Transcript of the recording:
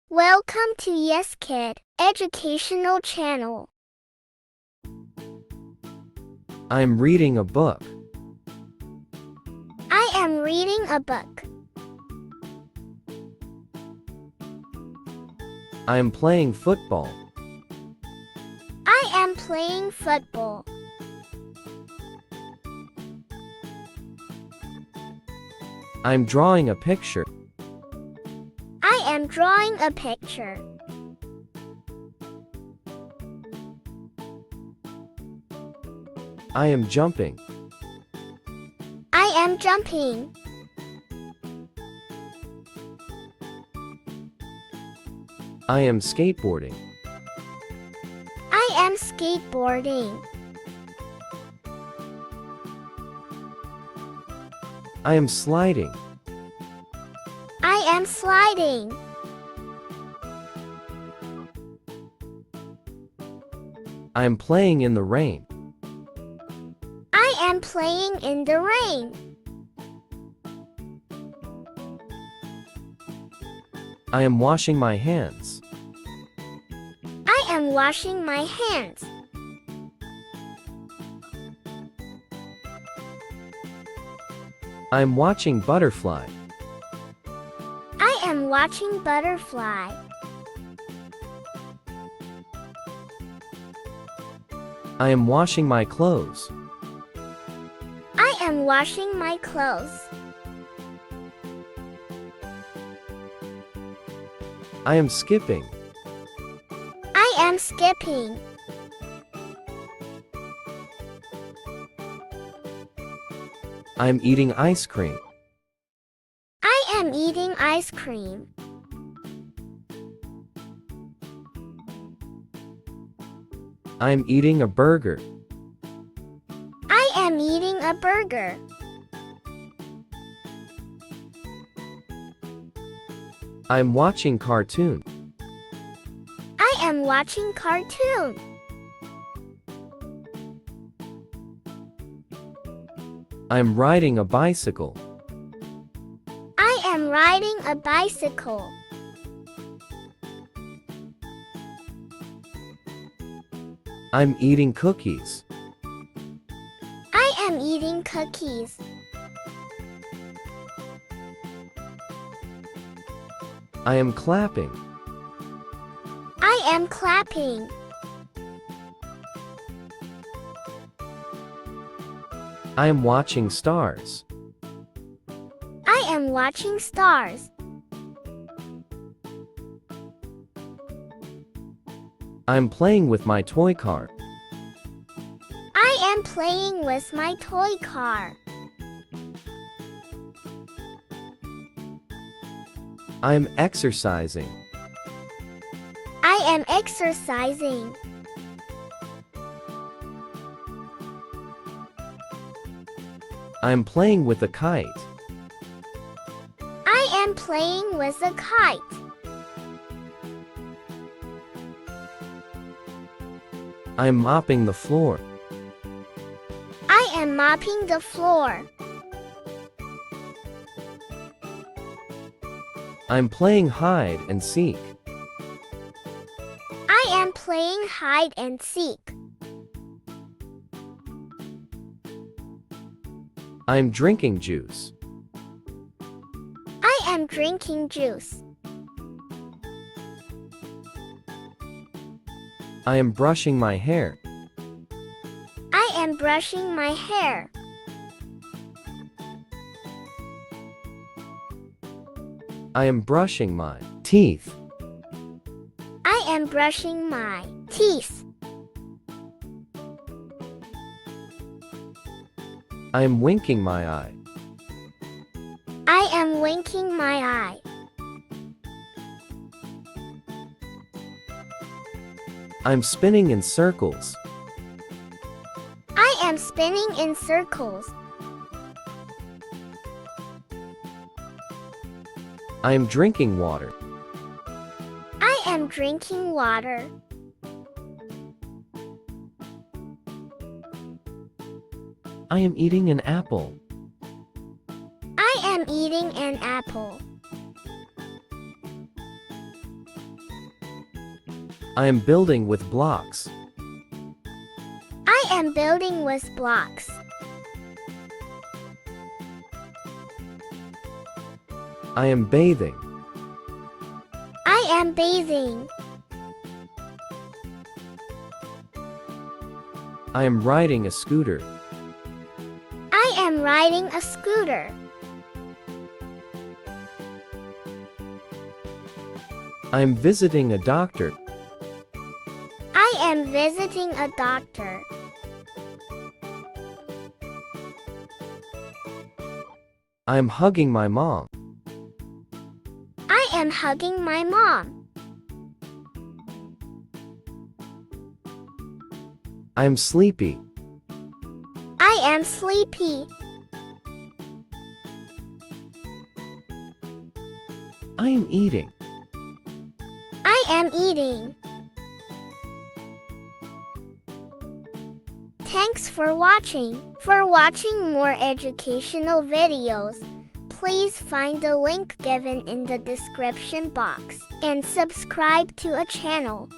Welcome to Yes Kid Educational Channel. I'm reading a book. I am reading a book. I am playing football. I am playing football. I'm drawing a picture. I am drawing a picture. I am jumping. I am jumping. I am skateboarding. I am skateboarding. I am sliding. I am sliding. I am playing in the rain. I am playing in the rain. I am washing my hands. I am washing my hands. I am watching butterfly. I am watching butterfly. I am washing my clothes. I am washing my clothes. I am skipping. I am skipping. I am eating ice cream. I am eating ice cream. I am eating a burger. I am eating a burger. I am watching cartoon. I am watching cartoon. I am riding a bicycle. I am riding a bicycle. I'm eating cookies. I am eating cookies. I am clapping. I am clapping. I am watching stars. I am watching stars. I am playing with my toy car. I am playing with my toy car. I am exercising. I am exercising. I am playing with a kite. I am playing with a kite. I am mopping the floor. I am mopping the floor. I am playing hide and seek. I am playing hide and seek. I am drinking juice. I am drinking juice. I am brushing my hair. I am brushing my hair. I am brushing my teeth. I am brushing my teeth. I am winking my eye. I am winking my eye. I am spinning in circles. I am spinning in circles. I am drinking water. I am drinking water. I am eating an apple. I am eating an apple. I am building with blocks. I am building with blocks. I am bathing. I am bathing. I am riding a scooter. I am riding a scooter. I am visiting a doctor. I am visiting a doctor. I am hugging my mom. I am hugging my mom. I am sleepy. I am sleepy. I am eating. I am eating. Thanks for watching. For watching more educational videos, please find the link given in the description box and subscribe to a channel.